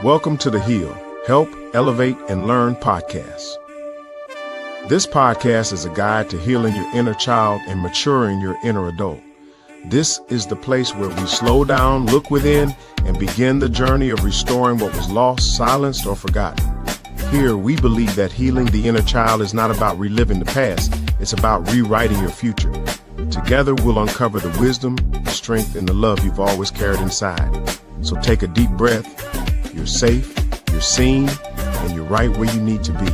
Welcome to the H.E.A.L, Help, Elevate, and Learn podcast. This podcast is a guide to healing your inner child and maturing your inner adult. This is the place where we slow down, look within, and begin the journey of restoring what was lost, silenced, or forgotten. Here, we believe that healing the inner child is not about reliving the past. It's about rewriting your future. Together, we'll uncover the wisdom, the strength, and the love you've always carried inside. So take a deep breath. You're safe, you're seen, and you're right where you need to be.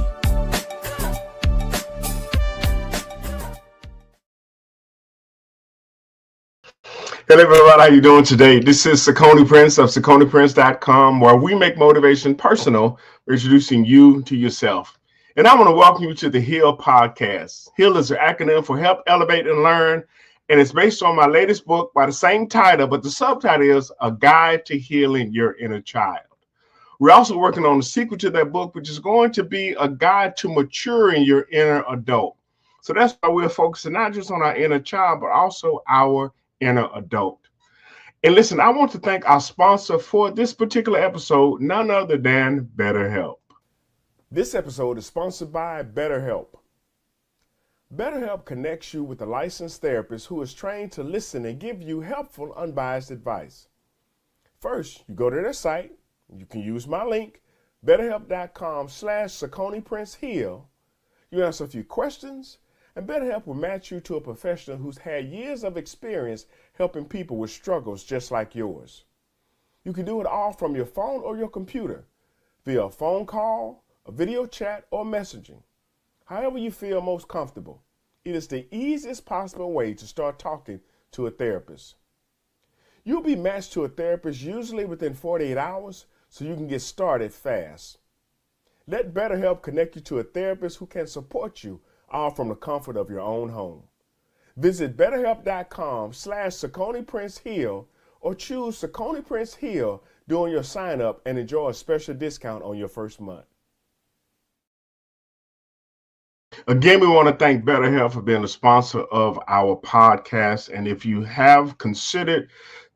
Hello everybody, how you doing today? This is Sakoni Prince of SakoniPrince.com, where we make motivation personal, introducing you to yourself. And I want to welcome you to the H.E.A.L podcast. H.E.A.L is an acronym for Help, Elevate, and Learn, and it's based on my latest book by the same title, but the subtitle is A Guide to Healing Your Inner Child. We're also working on the sequel to that book, which is going to be a guide to maturing your inner adult. So that's why we're focusing not just on our inner child, but also our inner adult. And listen, I want to thank our sponsor for this particular episode, none other than BetterHelp. This episode is sponsored by BetterHelp. BetterHelp connects you with a licensed therapist who is trained to listen and give you helpful, unbiased advice. First, you go to their site. You can use my link, betterhelp.com/SakoniPrinceH.E.A.L. You answer a few questions, and BetterHelp will match you to a professional who's had years of experience helping people with struggles just like yours. You can do it all from your phone or your computer, via a phone call, a video chat, or messaging. However you feel most comfortable, it is the easiest possible way to start talking to a therapist. You'll be matched to a therapist usually within 48 hours, so you can get started fast. Let BetterHelp connect you to a therapist who can support you all from the comfort of your own home. Visit betterhelp.com/SakoniPrinceH.E.A.L or choose SakoniPrinceH.E.A.L during your sign up and enjoy a special discount on your first month. Again, we want to thank BetterHelp for being a sponsor of our podcast. And if you have considered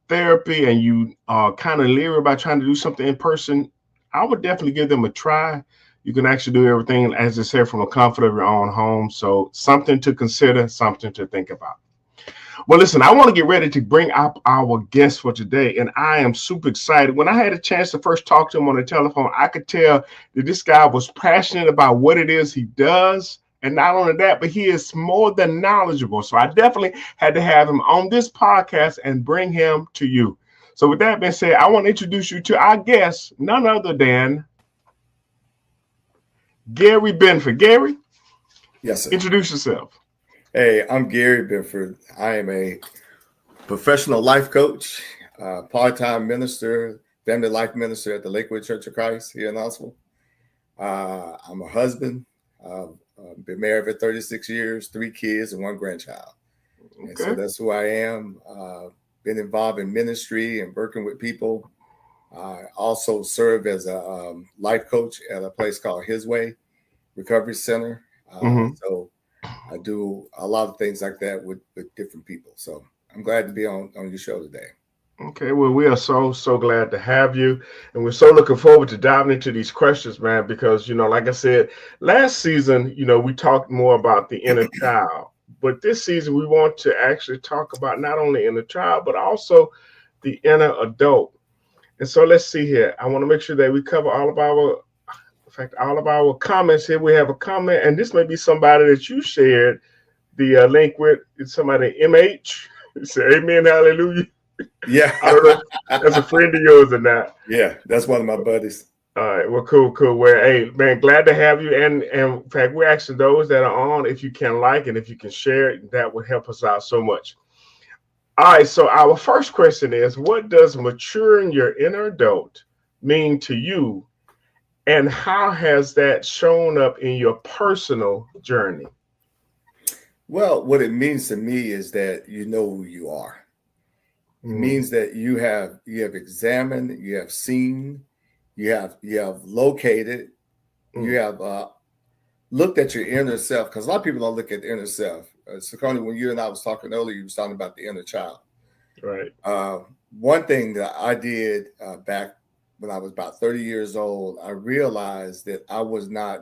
therapy and you are kind of leery about trying to do something in person, I would definitely give them a try. You can actually do everything, as I said, from the comfort of your own home. So something to consider, something to think about. Well, listen, I want to get ready to bring up our guest for today, and I am super excited. When I had a chance to first talk to him on the telephone, I could tell that this guy was passionate about what it is he does. And not only that, but he is more than knowledgeable. So I definitely had to have him on this podcast and bring him to you. So with that being said, I want to introduce you to our guest, none other than Gerry Binford. Gerry? Yes, sir. Introduce yourself. Hey, I'm Gerry Binford. I am a professional life coach, part-time minister, family life minister at the Lakewood Church of Christ here in Knoxville. I'm a husband. Been married for 36 years, 3 kids, and 1 grandchild. Okay. And so that's who I am. Been involved in ministry and working with people. I also serve as a life coach at a place called H.E.A.L Recovery Center. So I do a lot of things like that with different people. So I'm glad to be on your show today. Okay, well, we are so glad to have you. And we're so looking forward to diving into these questions, man, because, like I said, last season, we talked more about the inner child. But this season, we want to actually talk about not only inner child, but also the inner adult. And so let's see here. I want to make sure that we cover all of our comments here. We have a comment, and this may be somebody that you shared the link with. It's somebody, MH. Say amen, hallelujah. Yeah. I don't know if that's a friend of yours or not. Yeah, that's one of my buddies. All right, well, cool. Well, hey, man, glad to have you. And in fact, we're asking those that are on, if you can like and if you can share it, that would help us out so much. All right, so our first question is, what does maturing your inner adult mean to you? And how has that shown up in your personal journey? Well, what it means to me is that you know who you are. It means that you have examined, you have seen, you have located, you have looked at your inner self. Because a lot of people don't look at the inner self. Sakoni, when you and I was talking earlier, you was talking about the inner child. Right. One thing that I did back when I was about 30 years old, I realized that I was not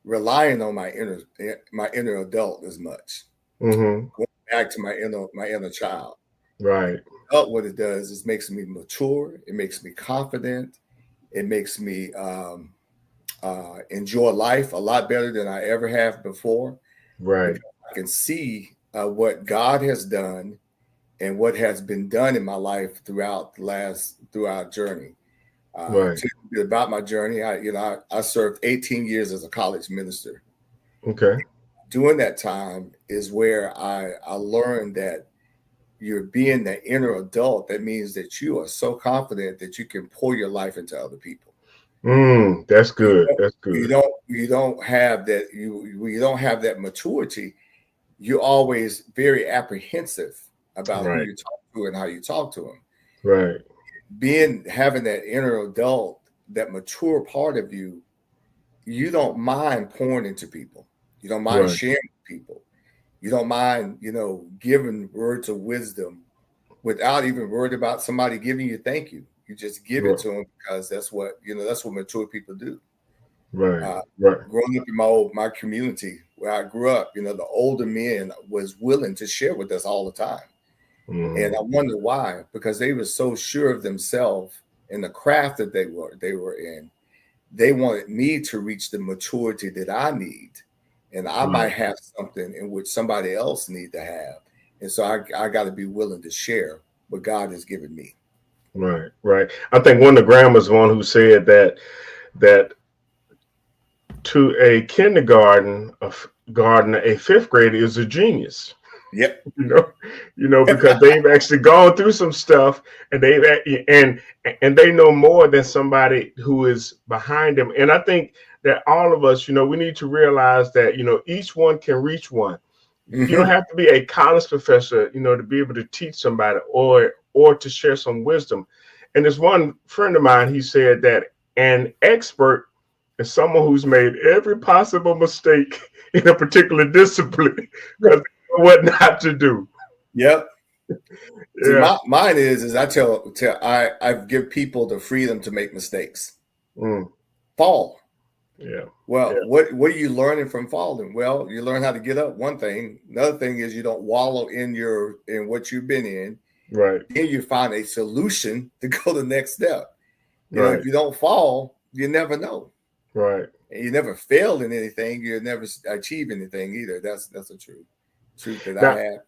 relying on my inner adult as much. Mm-hmm. Going back to my inner child. Right. What it does is makes me mature. It makes me confident. It makes me enjoy life a lot better than I ever have before. Right. Because I can see what God has done and what has been done in my life throughout journey. Right. To about my journey, I served 18 years as a college minister. Okay. During that time is where I learned that you're being the inner adult. That means that you are so confident that you can pour your life into other people. That's good. That's good. You don't have that you don't have that maturity. You're always very apprehensive about who Right. you talk to and how you talk to them. Right. Having that inner adult, that mature part of you, you don't mind pouring into people. You don't mind Right. sharing with people. You don't mind, giving words of wisdom without even worried about somebody giving you thank you. You just give it Right. to them because that's what mature people do. Right. Right. Growing up in my community where I grew up, the older men was willing to share with us all the time. Mm-hmm. And I wonder why, because they were so sure of themselves in the craft that they were in. They wanted me to reach the maturity that I need. And I might have something in which somebody else need to have. And so I got to be willing to share what God has given me. Right. Right. I think one of the grandmas one who said that to a kindergarten gardener, a fifth grader is a genius. Yep. Because they've actually gone through some stuff, and and they know more than somebody who is behind them. And I think that all of us, we need to realize that each one can reach one. You don't have to be a college professor, to be able to teach somebody or to share some wisdom. And there's one friend of mine, he said that an expert is someone who's made every possible mistake in a particular discipline because they know what not to do. Yep. See, Yeah. mine is I give people the freedom to make mistakes. Fall. Yeah. Well, Yeah. what are you learning from falling? Well, you learn how to get up. One thing. Another thing is you don't wallow in what you've been in. Right. Then you find a solution to go the next step. Right. If you don't fall, you never know. Right. And you never fail in anything. You never achieve anything either. That's a truth that Now, I have.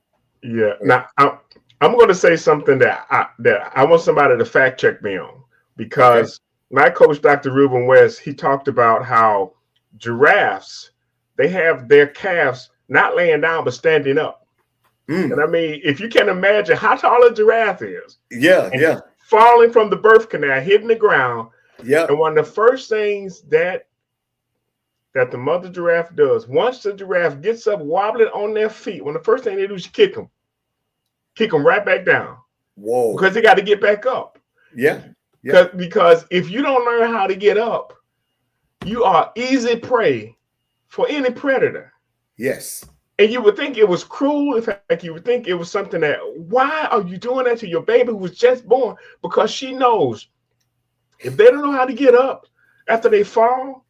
yeah. Now I'm going to say something that I want somebody to fact check me on, because my coach, Dr. Reuben West, he talked about how giraffes, they have their calves not laying down but standing up. And I mean, if you can imagine how tall a giraffe is, yeah, falling from the birth canal, hitting the ground. Yeah. And one of the first things that the mother giraffe does, once the giraffe gets up wobbling on their feet, the first thing they do is kick them right back down. Whoa. Because they got to get back up. Yeah. Because if you don't learn how to get up, you are easy prey for any predator. Yes. And you would think it was cruel. In fact, you would think it was something that, why are you doing that to your baby who was just born? Because she knows if they don't know how to get up after they fall,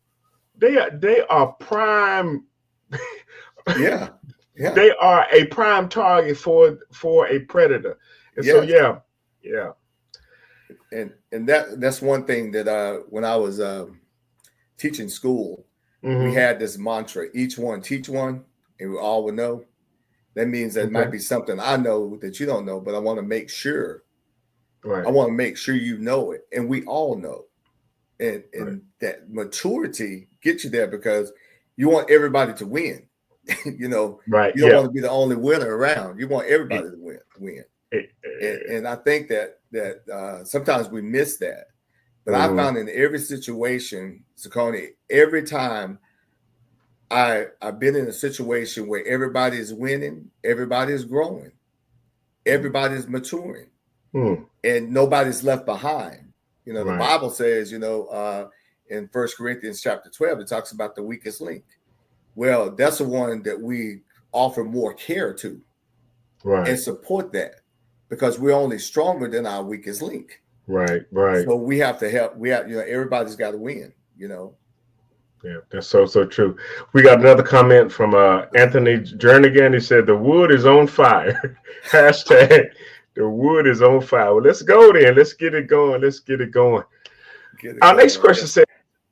they are prime. Yeah. They are a prime target for a predator. And so yeah. And that's one thing that when I was teaching school, we had this mantra: each one teach one, and we all would know. That means that might be something I know that you don't know, but I want to make sure. Right. I want to make sure you know it, and we all know. And that maturity gets you there because you want everybody to win. Right. You don't want to be the only winner around. You want everybody to win. And I think that sometimes we miss that. But I found in every situation, Sakoni, every time I've been in a situation where everybody is winning, everybody is growing, everybody is maturing, and nobody's left behind. The Bible says, in 1 Corinthians chapter 12, it talks about the weakest link. Well, that's the one that we offer more care to and support that, because we're only stronger than our weakest link. Right. Right. So we have to help. We have, everybody's got to win, Yeah, that's so true. We got another comment from Anthony Jernigan. He said the wood is on fire. Hashtag the wood is on fire. Well, let's go then. Let's get it going. Let's get it going. Get it Our next going. question says,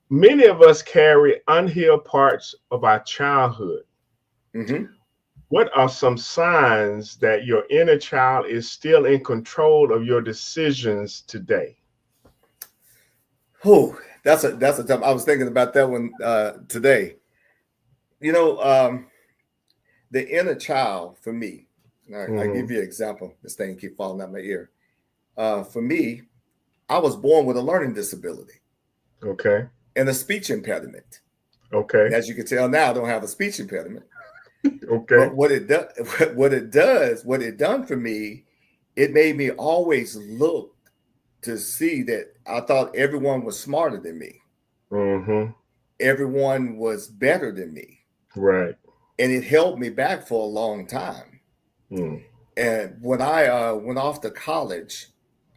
many of us carry unhealed parts of our childhood. Mm-hmm. What are some signs that your inner child is still in control of your decisions today? Oh, that's a tough. I was thinking about that one today. The inner child for me. I give you an example. This thing keep falling out my ear. For me, I was born with a learning disability. Okay. And a speech impediment. Okay. And as you can tell now, I don't have a speech impediment. Okay. But what it done for me, it made me always look to see that I thought everyone was smarter than me. Mm-hmm. Everyone was better than me. Right. And it held me back for a long time. Mm. And when I went off to college,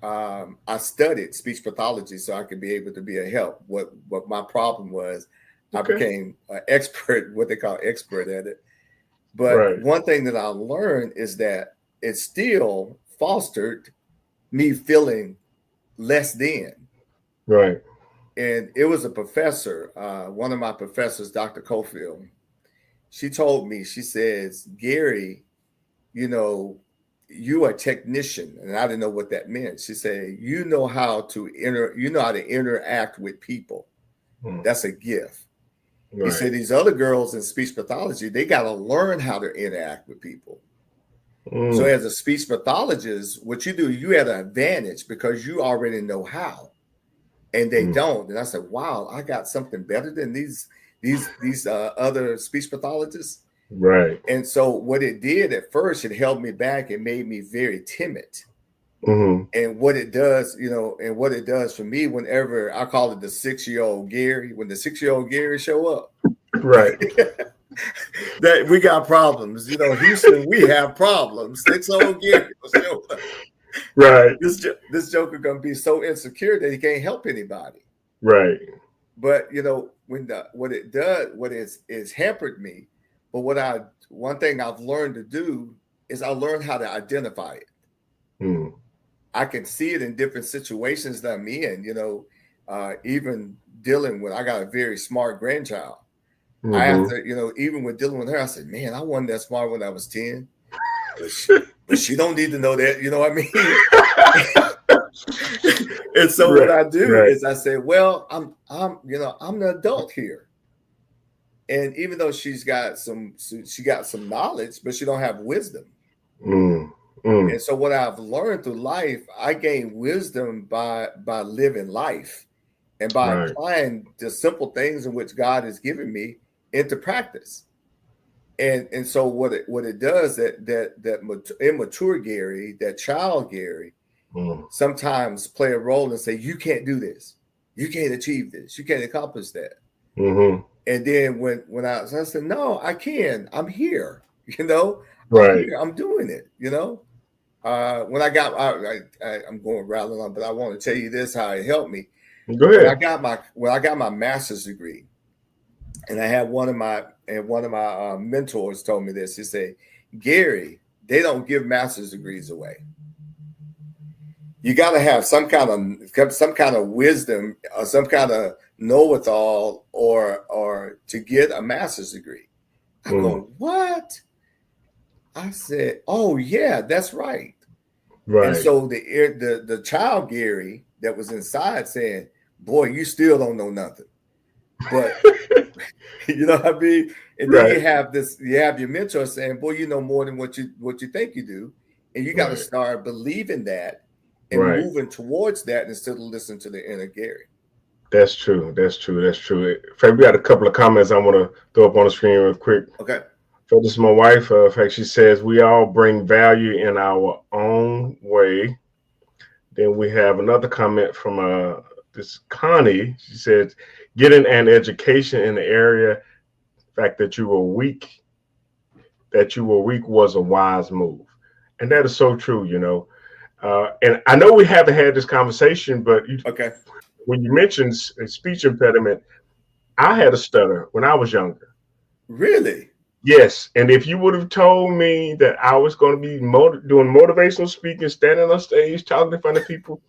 I studied speech pathology so I could be able to be a help. What my problem was, I became an expert, what they call expert at it. But one thing that I learned is that it still fostered me feeling less than. Right. And it was a professor, one of my professors, Dr. Cofield. She told me, she says, Gerry, you are a technician. And I didn't know what that meant. She said, you know how to interact with people. Mm. That's a gift. Right. He said, these other girls in speech pathology, they got to learn how to interact with people. Mm. So as a speech pathologist, what you do, you have an advantage because you already know how, and they don't. And I said, wow, I got something better than these other speech pathologists. Right. And so what it did at first, it held me back. It made me very timid. Mm-hmm. And what it does, for me, whenever I call it the 6-year-old Gerry, when the 6-year-old Gerry show up, right, that we got problems. Houston, we have problems. 6-year-old Gerry will show up. Right. This joker gonna be so insecure that he can't help anybody. Right. But what it's hampered me. But one thing I've learned to do is I learned how to identify it. Mm. I can see it in different situations that I'm in, even dealing with, I got a very smart grandchild. Mm-hmm. I have to, even with dealing with her, I said, man, I wasn't that smart when I was 10. But she don't need to know that, you know what I mean? And so what I do is I say, well, I'm the adult here. And even though she got some knowledge, but she don't have wisdom. Mm. Mm. And so what I've learned through life, I gain wisdom by living life and by applying the simple things in which God has given me into practice. And so what it does, that immature Gerry, that child Gerry, sometimes play a role and say, you can't do this, you can't achieve this, you can't accomplish that. Mm-hmm. And then when I said, no, I can, I'm here, I'm here, I'm doing it, when I got, I'm going rattling on, but I want to tell you this, how it helped me. Go ahead. When I got my master's degree, and I had one of my mentors told me this. He said, Gerry, they don't give master's degrees away. You got to have some kind of wisdom or some kind of know-it-all or to get a master's degree. I go, what? I said, oh yeah, that's right. Right. And so the child Gerry that was inside saying, boy, you still don't know nothing. But you know what I mean? And then you have your mentor saying, boy, you know more than what you think you do. And you got to start believing that and moving towards that instead of listening to the inner Gerry. That's true. That's true. That's true. In fact, we got a couple of comments I want to throw up on the screen real quick. Okay. So this is my wife. In fact, she says, we all bring value in our own way. Then we have another comment from this Connie. She says, getting an education in the area, the fact that you were weak was a wise move. And that is so true, And I know we haven't had this conversation, but Okay. when you mentioned speech impediment, I had a stutter when I was younger. Really? Yes, and if you would have told me that I was going to be doing motivational speaking, standing on stage, talking in front of people,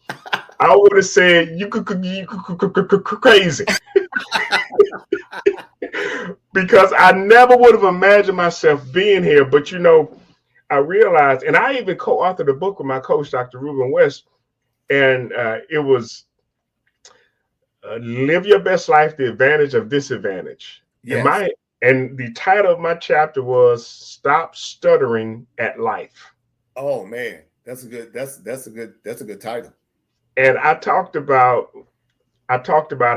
I would have said you crazy, because I never would have imagined myself being here. But I realized, and I even co-authored a book with my coach, Dr. Ruben West, and it was "Live Your Best Life: The Advantage of Disadvantage." Yes. And the title of my chapter was "Stop Stuttering at Life." Oh man, that's a good title. And I talked about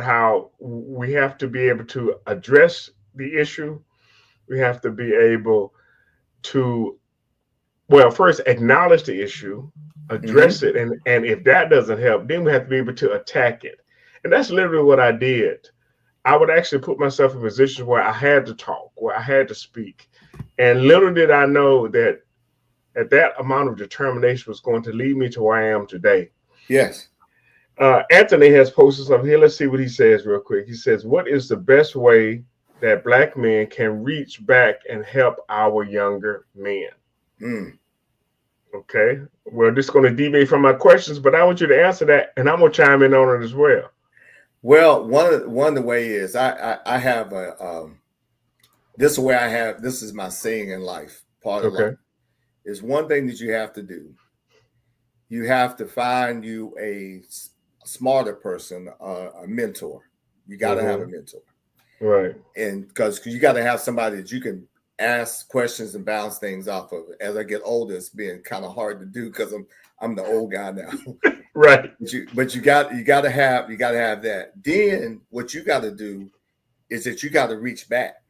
how we have to be able to address the issue. We have to be able to, well, first acknowledge the issue, address Mm-hmm. it, and if that doesn't help, then we have to be able to attack it. And that's literally what I did. I would actually put myself in positions where I had to talk, where I had to speak. And little did I know that that amount of determination was going to lead me to where I am today. Yes. Anthony has posted something here. Let's see what he says real quick. He says, "What is the best way that Black men can reach back and help our younger men?" Mm. Okay. Well, this is going to deviate from my questions, but I want you to answer that, and I'm going to chime in on it as well. Well, one of the way is I have a this is where I have this is my saying in life. Part of life Okay. is one thing that you have to do. You have to find you a smarter person, a mentor. You got to have a mentor, Right. and because you got to have somebody that you can ask questions and bounce things off of. As I get older, it's being kind of hard to do because I'm the old guy now. Right. But you got to have that. Then what you got to do is that you got to reach back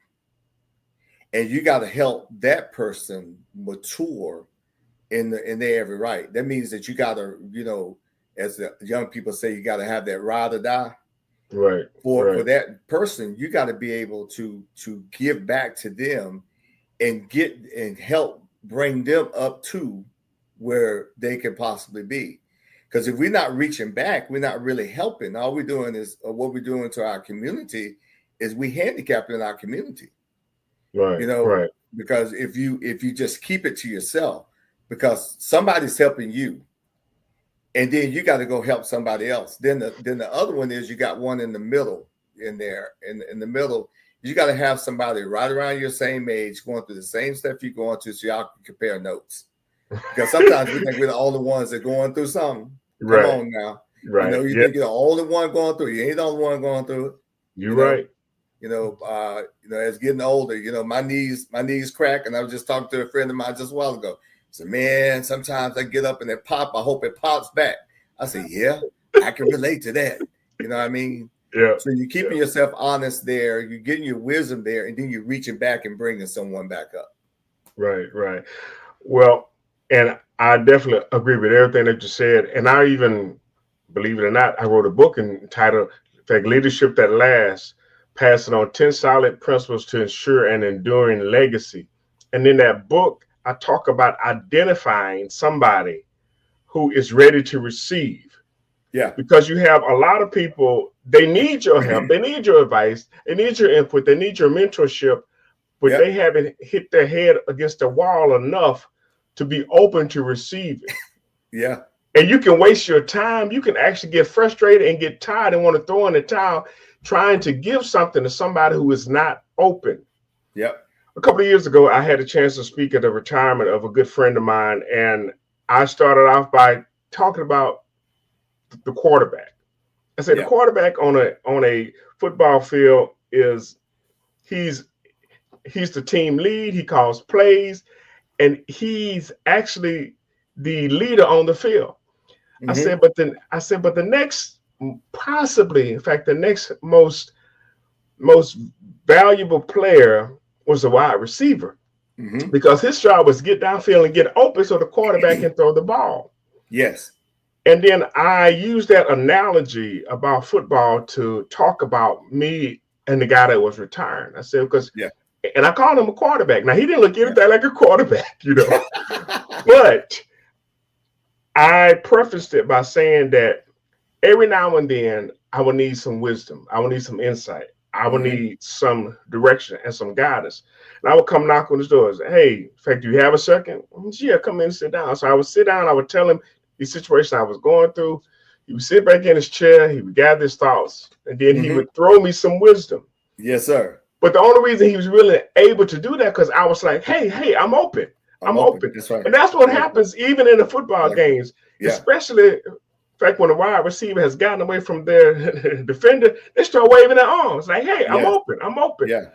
and you got to help that person mature in their every right. That means that you got to, as the young people say, you got to have that ride or die. Right. For that person, you got to be able to give back to them and get and help bring them up to where they can possibly be. Because if we're not reaching back, we're not really helping. All we're doing is what we're doing to our community is we handicapping our community. Right. Right. Because if you just keep it to yourself, because somebody's helping you, and then you got to go help somebody else. Then the other one is you got one in the middle in there. In the middle, you got to have somebody right around your same age going through the same stuff you're going through, so y'all can compare notes. Because sometimes we think we're the only ones that are going through something. Come on now. Right. You think you're the only one going through it. You ain't the only one going through it. You're right. As getting older, my knees crack. And I was just talking to a friend of mine just a while ago. I said, man, sometimes I get up and it pop. I hope it pops back. I said, yeah, I can relate to that. You know what I mean? Yeah. So you're keeping yourself honest there. You're getting your wisdom there. And then you're reaching back and bringing someone back up. Right. Right. Well, and I definitely agree with everything that you said. And I even, believe it or not, I wrote a book entitled, in fact, Leadership That Lasts, passing on 10 solid principles to ensure an enduring legacy. And in that book, I talk about identifying somebody who is ready to receive. Yeah. Because you have a lot of people, they need your help, they need your advice, they need your input, they need your mentorship, but they haven't hit their head against the wall enough to be open to receive it. Yeah. And you can waste your time. You can actually get frustrated and get tired and want to throw in the towel trying to give something to somebody who is not open. Yep. A couple of years ago, I had a chance to speak at the retirement of a good friend of mine, and I started off by talking about the quarterback. I said the quarterback on a football field he's the team lead. He calls plays, and he's actually the leader on the field. Mm-hmm. I said, but the next, possibly, in fact, the next most valuable player was a wide receiver, because his job was get downfield and get open so the quarterback can throw the ball. Yes. And then I used that analogy about football to talk about me and the guy that was retiring. I said, and I called him a quarterback. Now, he didn't look anything like a quarterback, but I prefaced it by saying that every now and then I will need some wisdom. I will need some insight. I will need some direction and some guidance. And I would come knock on his door and say, hey, in fact, do you have a second? Yeah, come in and sit down. So I would sit down. I would tell him the situation I was going through. He would sit back in his chair. He would gather his thoughts. And then he would throw me some wisdom. Yes, sir. But the only reason he was really able to do that because I was like, hey, I'm open. I'm open. That's right. And that's what happens even in the football games, especially in fact, when a wide receiver has gotten away from their defender, they start waving their arms like, hey, I'm open. I'm open. Yeah.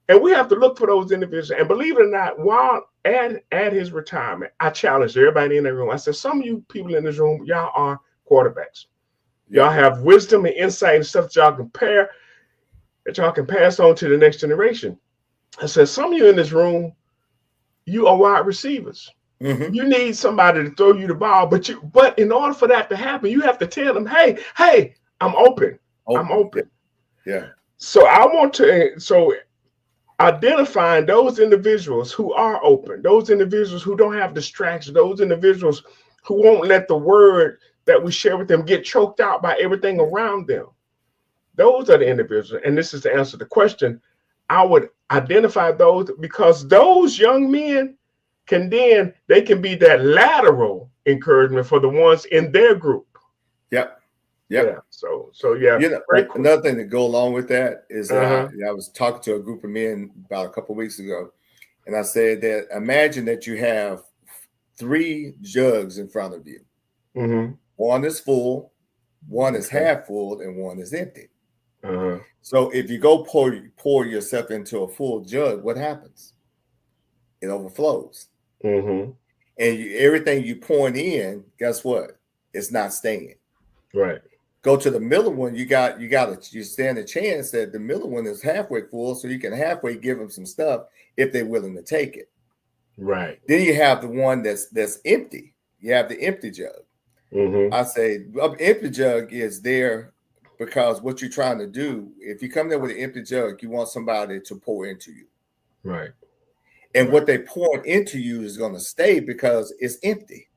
And we have to look for those individuals. And believe it or not, while at his retirement, I challenged everybody in the room. I said, some of you people in this room, y'all are quarterbacks. Y'all have wisdom and insight and stuff that y'all can pass on to the next generation. I said, some of you in this room, you are wide receivers. You need somebody to throw you the ball, but in order for that to happen, you have to tell them, hey, I'm open. I'm open. Yeah. So I want to identifying those individuals who are open, those individuals who don't have distractions, those individuals who won't let the word that we share with them get choked out by everything around them. Those are the individuals. And this is to answer the question. I would identify those because those young men can be that lateral encouragement for the ones in their group. Yep. Yeah. So yeah. Another thing to go along with that is I was talking to a group of men about a couple of weeks ago, and I said that imagine that you have 3 jugs in front of you. One is full, one is half full, and one is empty. So if you go pour yourself into a full jug, what happens? It overflows. And everything you point in, guess what? It's not staying. Right. Go to the middle one. You stand a chance that the middle one is halfway full, so you can halfway give them some stuff if they're willing to take it. Right. Then you have the one that's empty. You have the empty jug. I say empty jug is there because what you're trying to do, if you come there with an empty jug, you want somebody to pour into you. Right. And what they pour into you is going to stay because it's empty.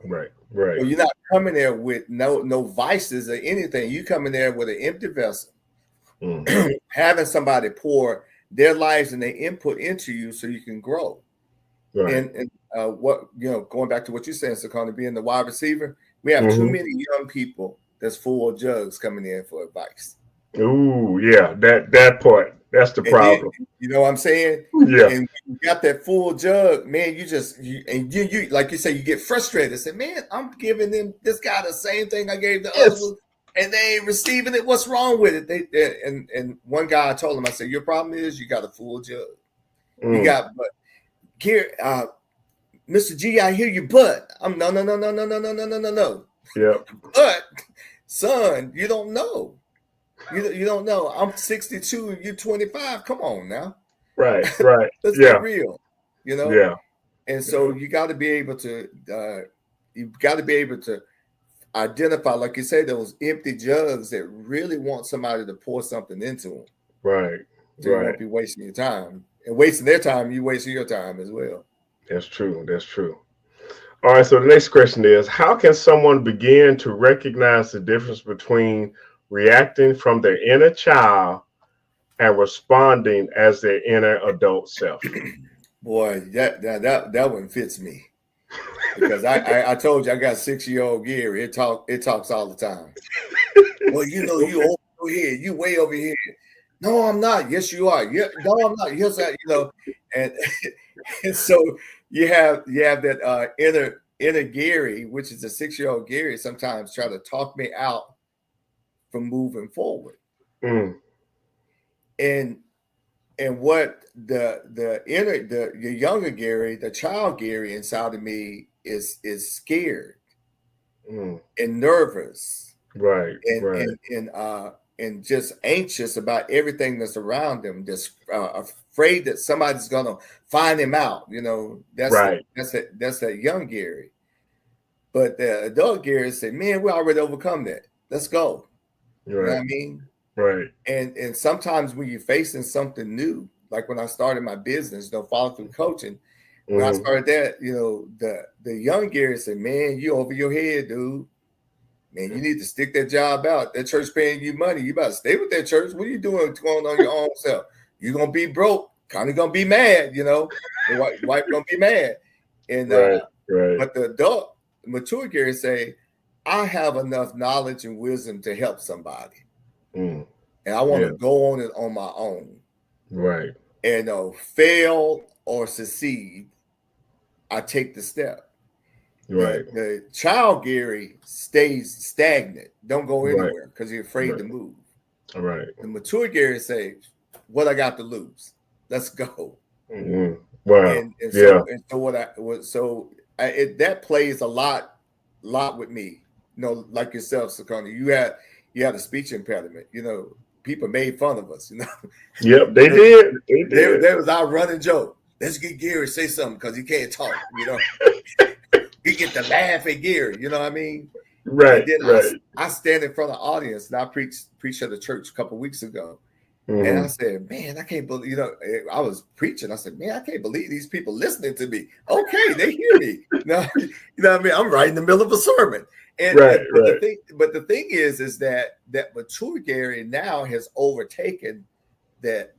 Right. Right. So you're not coming there with no vices or anything. You come in there with an empty vessel, having somebody pour their lives and their input into you so you can grow. Right. And going back to what you're saying, Sakona, being the wide receiver, we have too many young people that's full of jugs coming in for advice. Ooh, yeah, that part. That's the problem. You know what I'm saying? Yeah. And you got that full jug, man. You like you say, you get frustrated. Say, man, I'm giving this guy the same thing I gave the other one, and they ain't receiving it. What's wrong with it? And one guy, I told him, I said, your problem is you got a full jug. You got, but here, Mr. G, I hear you, but I'm no. Yeah. But son, you don't know. You don't know. I'm 62 and you're 25. Come on now. Right. Let's get real. Yeah. And so you got to be able to identify, like you say, those empty jugs that really want somebody to pour something into them. Right. So you won't be wasting your time. And wasting their time, you wasting your time as well. That's true. All right. So the next question is, how can someone begin to recognize the difference between reacting from their inner child and responding as their inner adult self? Boy, that one fits me. Because I told you I got 6-year-old Gerry. It talks all the time. Well, you over here, you way over here. No, I'm not. Yes, you are. Yeah, no, I'm not. Yes, and so you have that inner Gerry, which is a 6-year-old Gerry, sometimes try to talk me out from moving forward. And what the younger Gerry, the child Gerry inside of me is scared and nervous, right, and just anxious about everything that's around them, just afraid that somebody's gonna find him out. That's right. That's that young Gerry. But the adult Gerry said, "Man, we already overcome that. Let's go." You know what I mean? Right. And sometimes when you're facing something new, like when I started my business, follow through coaching, when I started that, the young Gerry said, "Man, you over your head, dude. Man, you need to stick that job out. That church paying you money. You better stay with that church. What are you doing going on your own self? You're gonna be broke. Kind of gonna be mad, The wife gonna be mad." And but the adult, mature Gerry say, "I have enough knowledge and wisdom to help somebody, and I want to go on it on my own, right? And fail or succeed, I take the step." Right. The child Gerry stays stagnant, don't go anywhere because he's afraid to move. Right. The mature Gerry says, "What I got to lose? Let's go." Wow. And so that plays a lot with me. Like yourself, Sakoni. You had a speech impediment. People made fun of us. Yep, they did. They was our running joke. Let's get Gerry to say something because he can't talk. You get to laugh at Gerry. You know what I mean? Right. And then I stand in front of the audience and I preached at the church a couple of weeks ago. And I said, "Man, I can't believe, I was preaching. I said, man, I can't believe these people listening to me. Okay, they hear me. You know what I mean? I'm right in the middle of a sermon." But the thing is that mature Gerry now has overtaken the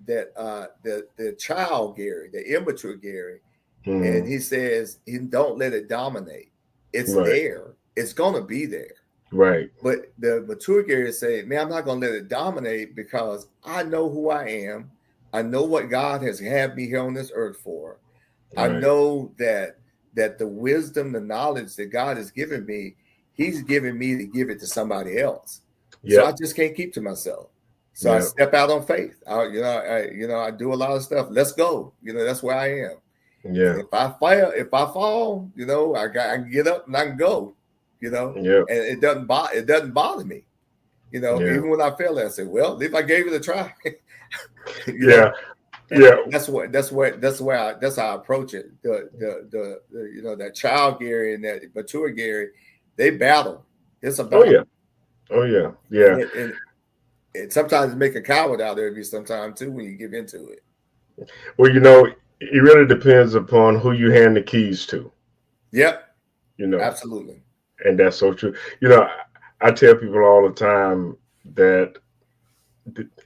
child Gerry, the immature Gerry. And he says, don't let it dominate. It's there. It's gonna be there. Right. But the mature Gerry say, "Man, I'm not going to let it dominate because I know who I am. I know what God has had me here on this earth for. I know that the wisdom, the knowledge that God has given me, He's given me to give it to somebody else. So I just can't keep to myself. So I step out on faith. I do a lot of stuff. Let's go. That's where I am. Yeah. And if I fall, I can get up and I can go. And it doesn't bother me. Even when I fail, I say, "Well, at least I gave it a try." That's how I approach it. That child Gerry and that mature Gerry, they battle. It's a battle. Oh yeah. And sometimes it make a coward out there of you sometimes too when you give into it. Well, it really depends upon who you hand the keys to. Yep. Absolutely. And that's so true. I tell people all the time that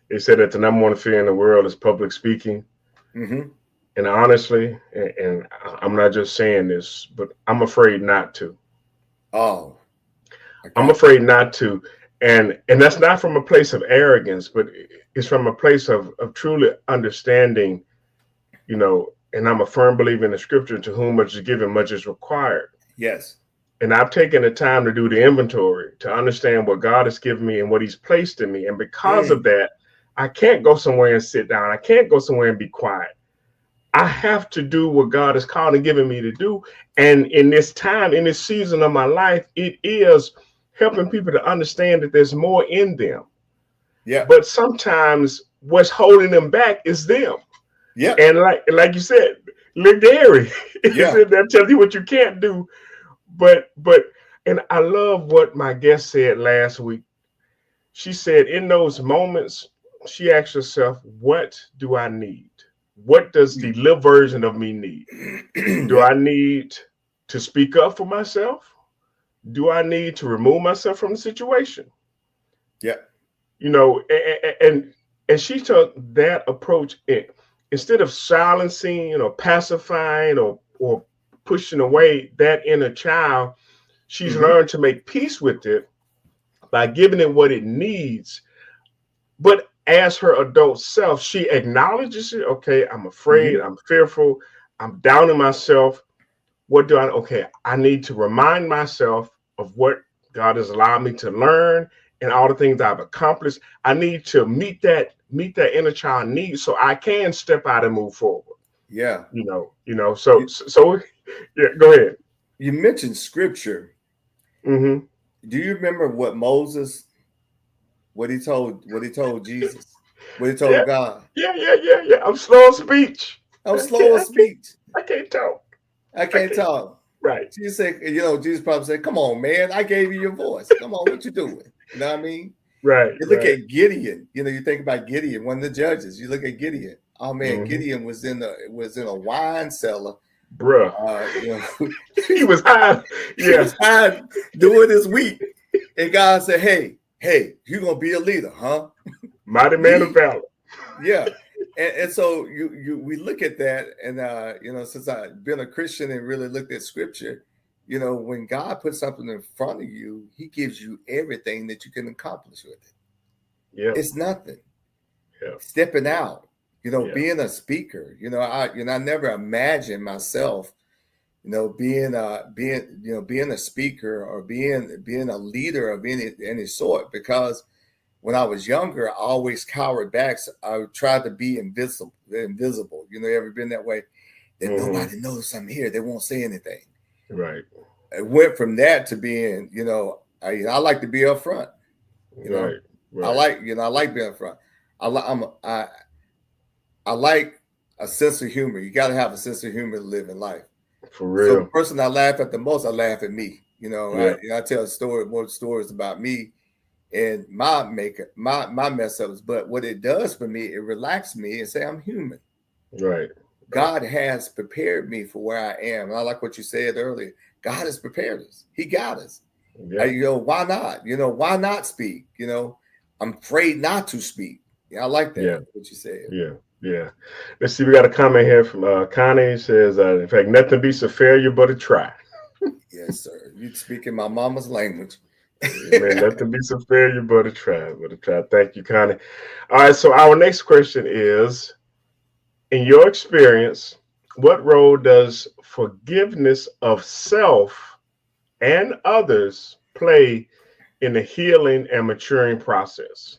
they said that the number one fear in the world is public speaking. And honestly, and I'm not just saying this, but I'm afraid not to. Oh. Okay. I'm afraid not to. And that's not from a place of arrogance, but it's from a place of truly understanding, and I'm a firm believer in the scripture, to whom much is given, much is required. Yes. And I've taken the time to do the inventory to understand what God has given me and what He's placed in me. And because of that, I can't go somewhere and sit down. I can't go somewhere and be quiet. I have to do what God has called and given me to do. And in this time, in this season of my life, it is helping people to understand that there's more in them. Yeah. But sometimes what's holding them back is them. Yeah. And like you said, little Gerry is in there telling you what you can't do. But and I love what my guest said last week. She said in those moments, she asked herself, what do I need? What does the little version of me need? Do I need to speak up for myself? Do I need to remove myself from the situation? Yeah. And she took that approach instead of silencing or pacifying or pushing away that inner child. She's learned to make peace with it by giving it what it needs. But as her adult self, she acknowledges it. Okay, I'm afraid, I'm fearful, I'm doubting myself. What do I need to remind myself of what God has allowed me to learn and all the things I've accomplished. I need to meet that inner child need so I can step out and move forward. Yeah. So yeah, go ahead. You mentioned scripture. Do you remember what he told Jesus? What he told God? Yeah. I'm slow of speech. I'm slow of speech. I can't talk. I can't talk. Right. Jesus said, Jesus probably said, "Come on, man. I gave you your voice. Come on, what you doing?" You know what I mean? Right. You look at Gideon. You think about Gideon, one of the judges. You look at Gideon. Oh man, Gideon was in a wine cellar Bruh. You know, He was high. he Yeah. was high doing this week, and God said, "Hey, you're gonna be a leader, huh?" Mighty man of Me, valor. yeah. And so we look at that, and you know, since I've been a Christian and really looked at Scripture, you know, when God puts something in front of you, He gives you everything that you can accomplish with it. Yeah. It's nothing. Yeah. Stepping out, you know, Yeah. being a speaker, I never imagined myself, you know, being a speaker or being a leader of any sort, because when I was younger, I always cowered back. So I tried to be invisible. You know, ever been that way? That Mm-hmm. nobody knows I'm here. They won't say anything. Right. It went from that to being, you know, I like to be up front. You know, Right. Right. I like being up front. I li- I'm I like a sense of humor. You got to have a sense of humor to live in life. For So the real. person I laugh at the most, I laugh at me. Yeah. I tell more stories about me and my mess ups. But what it does for me, it relaxes me and say I'm human. Right. Right. God has prepared me for where I am. And I like what you said earlier. God has prepared us. He got us. Yeah. You know, why not? You know, why not speak? You know, I'm afraid not to speak. Yeah, I like Yeah. that, what you said. Yeah. Yeah. Let's see. We got a comment here from Connie. It says, in fact, nothing beats a failure but a try. Yes, sir. You speaking my mama's language. Man, nothing beats a failure but a try. But a try. Thank you, Connie. All right. So our next question is, in your experience, what role does forgiveness of self and others play in the healing and maturing process?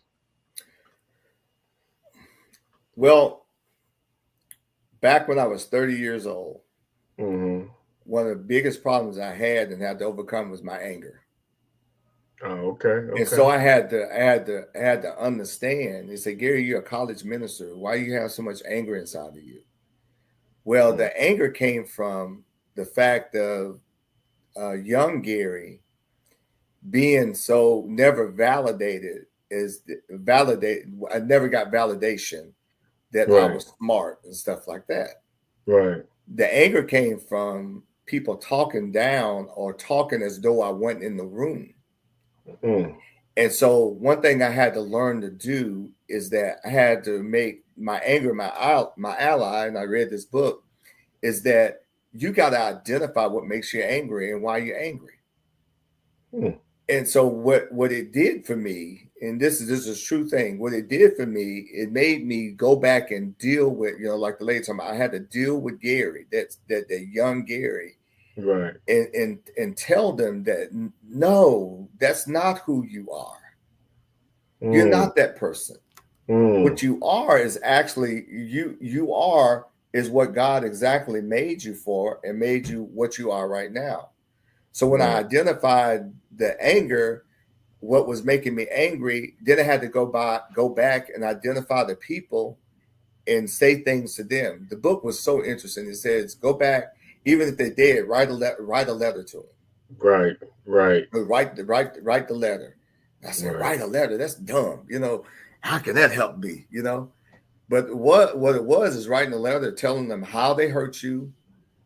Well, back when I was 30 years old, Mm-hmm. one of the biggest problems I had and had to overcome was my anger. Oh, okay. And Okay. so I had to understand. They say, Gary, you're a college minister. Why you have so much anger inside of you? Well, Mm, the anger came from the fact of young Gary being so never validated is validated. I never got validation that I right. was smart and stuff like that. Right. The anger came from people talking down or talking as though I went in the room. Mm, And so one thing I had to learn to do is that I had to make my anger my ally. And I read this book, is that you got to identify what makes you angry and why you're angry. mm, And so what it did for me, and this is a true thing, what it did for me, it made me go back and deal with, you know, like the lady time I had to deal with Gary, that young Gary, right. and tell them that no, that's not who you are. You're Mm, not that person. What mm, you are is actually you are is what God exactly made you for and made you what you are right now. So when I right. identified the anger, what was making me angry, then I had to go back and identify the people and say things to them. The book was so interesting. It says go back, even if they're dead, write a letter to them. Right. Right. Write the letter. I said, Right. write a letter. That's dumb. You know, how can that help me? You know, but what it was is writing a letter telling them how they hurt you,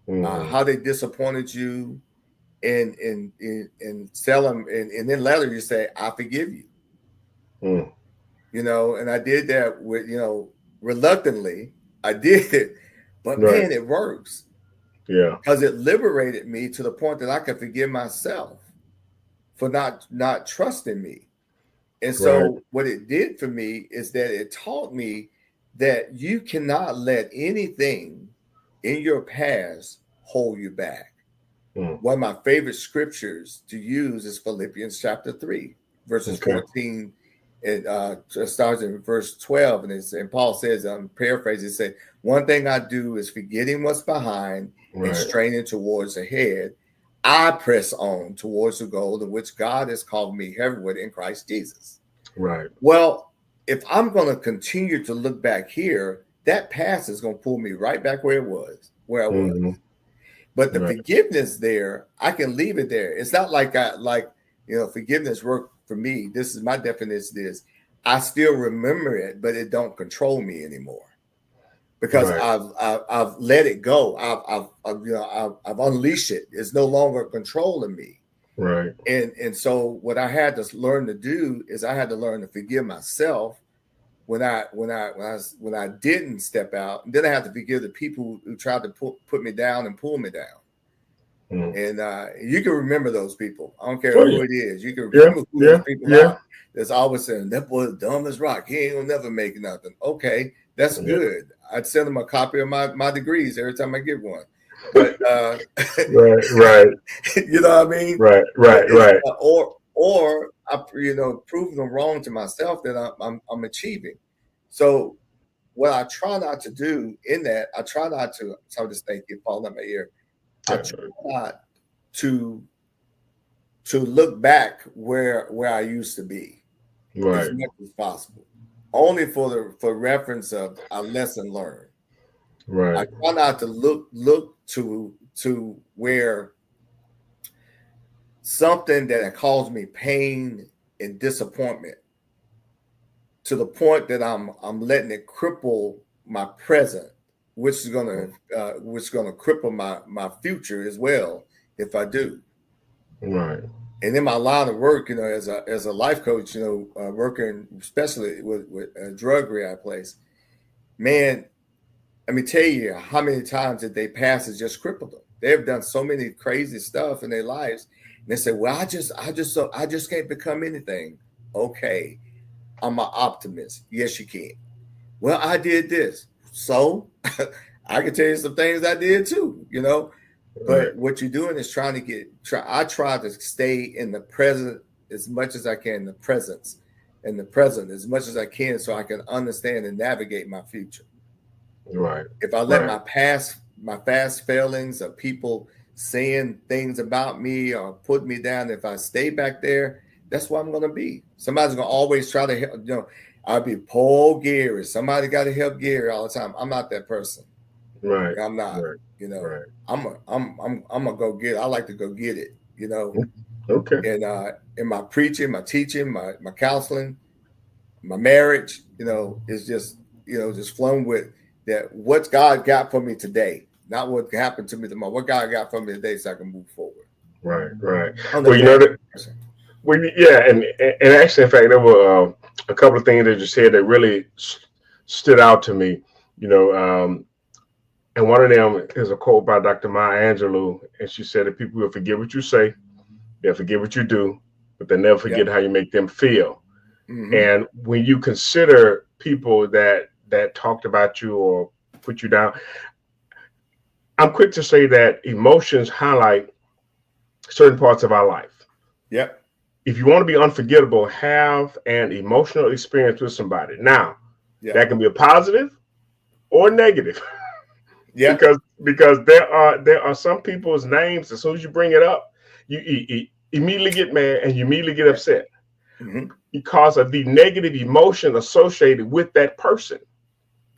Mm-hmm. how they disappointed you, and tell them. And then later you say, I forgive you. Mm, You know, and I did that with, you know, reluctantly. I did it, but right. man, it works Yeah. because it liberated me to the point that I could forgive myself for not trusting me. And Right. so what it did for me is that it taught me that you cannot let anything in your past hold you back. Mm, One of my favorite scriptures to use is Philippians chapter 3, verses okay. 14. It starts in verse 12. And Paul says, I'm paraphrasing, it said, one thing I do is forgetting what's behind and Right. straining towards ahead. I press on towards the goal in which God has called me heavenward in Christ Jesus. Right. Well, if I'm going to continue to look back here, that past is going to pull me right back where I was. Mm-hmm. But the Right. forgiveness there, I can leave it there. It's not like forgiveness work for me. This is my definition is I still remember it, but it don't control me anymore. because I've let it go. I've unleashed it. It's no longer controlling me. Right. And so what I had to learn to do is I had to learn to forgive myself when I didn't step out. And then I had to forgive the people who tried to put me down and pull me down. And you can remember those people. I don't care who it is. You can remember who those people are. That's always saying, that boy's dumb as rock. He ain't gonna never make nothing. Okay, that's good. I'd send him a copy of my degrees every time I get one. But right. You know what I mean? Right. Or I proving them wrong to myself that I'm achieving. So what I try not to do in that, I try not to. So this thing keep falling in my ear. I try not to look back where I used to be as much as possible, only for reference of a lesson learned. Right. I try not to look to where something that caused me pain and disappointment to the point that I'm letting it cripple my present, which is gonna cripple my future as well if I do. Right. And in my line of work, as a life coach, working especially with a drug rehab place, man, let me tell you how many times that they pass has just crippled them. They've done so many crazy stuff in their lives, and they say, "Well, I just can't become anything." Okay, I'm an optimist. Yes, you can. Well, I did this, so I can tell you some things I did too. But what you're doing is I try to stay in the present as much as I can, the presence, in the present as much as I can, so I can understand and navigate my future. Right. If I let my past failings of people saying things about me or put me down, if I stay back there, that's what I'm going to be. Somebody's going to always try to help. I'll be Paul Gerry. Somebody got to help Gerry all the time. I'm not that person. Right. I'm not. Right. I'm gonna go get it. I like to go get it. Okay. And in my preaching, my teaching, my counseling, my marriage, is just just flowing with that. What God got for me today, not what happened to me tomorrow. What God got for me today, so I can move forward. Right. Well, and actually, in fact, there were a couple of things that you said that really stood out to me. And one of them is a quote by Dr. Maya Angelou, and she said that people will forget what you say, they'll forget what you do, but they'll never forget how you make them feel. Mm-hmm. And when you consider people that talked about you or put you down, I'm quick to say that emotions highlight certain parts of our life. Yep. If you want to be unforgettable, have an emotional experience with somebody. Now, that can be a positive or negative. Yeah. Because there are some people's names, as soon as you bring it up, you immediately get mad and you immediately get upset because of the negative emotion associated with that person.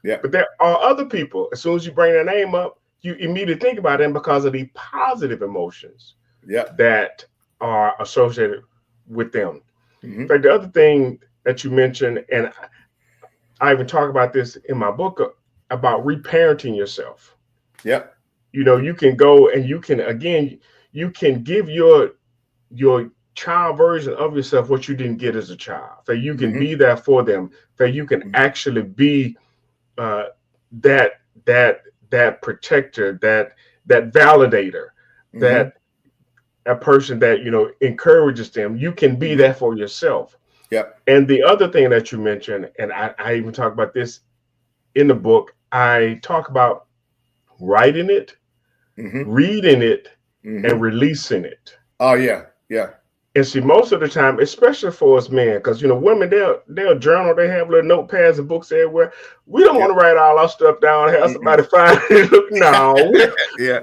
Yeah. But there are other people, as soon as you bring their name up, you immediately think about them because of the positive emotions that are associated with them. Mm-hmm. In fact, the other thing that you mentioned, and I even talk about this in my book, about reparenting yourself. Yep. You can go and you can give your child version of yourself what you didn't get as a child. So you can be there for them. So you can actually be that protector, that validator, that person that encourages them. You can be that for yourself. Yep. And the other thing that you mentioned, and I even talk about this in the book, I talk about writing it, reading it, and releasing it. Oh yeah. And see, most of the time, especially for us men, because women, they'll journal, they have little notepads and books everywhere. We don't want to write all our stuff down, have somebody find it. No,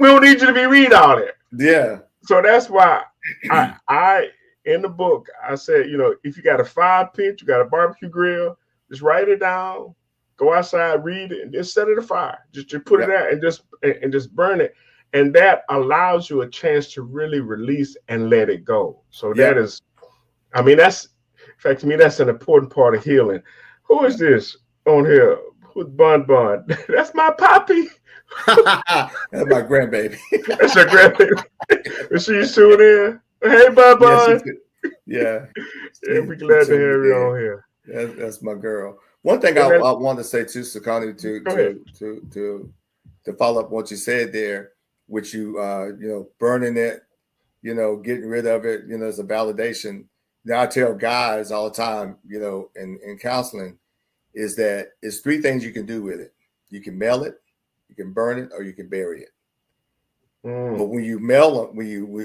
we don't need you to be read all that. Yeah. So that's why I in the book I said, if you got a 5-pinch, you got a barbecue grill, just write it down. Go outside, read it, and just set it afire. Just put it out and just burn it. And that allows you a chance to really release and let it go. So that is, in fact, to me, that's an important part of healing. Who is this on here? With Bon Bon. That's my poppy. That's my grandbaby. That's your grandbaby. She's tuned in. Hey, Bon Yeah, Bon. yeah. Yeah, we're She glad to have tuned you in. on here. That's my girl. One thing Yeah, I man. want to say too, Sakani, Go ahead. to follow up what you said there, which you burning it, getting rid of it, as a validation. Now I tell guys all the time, in counseling, is that it's three things you can do with it. You can mail it, you can burn it, or you can bury it. But when you mail it,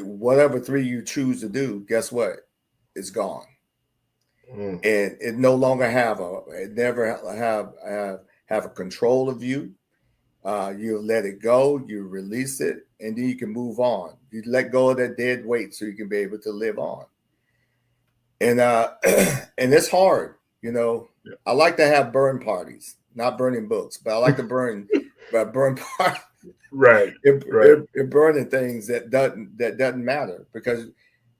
whatever three you choose to do, guess what? It's gone. And it no longer have a control of you. You let it go, you release it, and then you can move on. You let go of that dead weight so you can be able to live on. And and it's hard, Yeah. I like to have burn parties, not burning books, but I like to burn parties. Right. It burning things that doesn't matter, because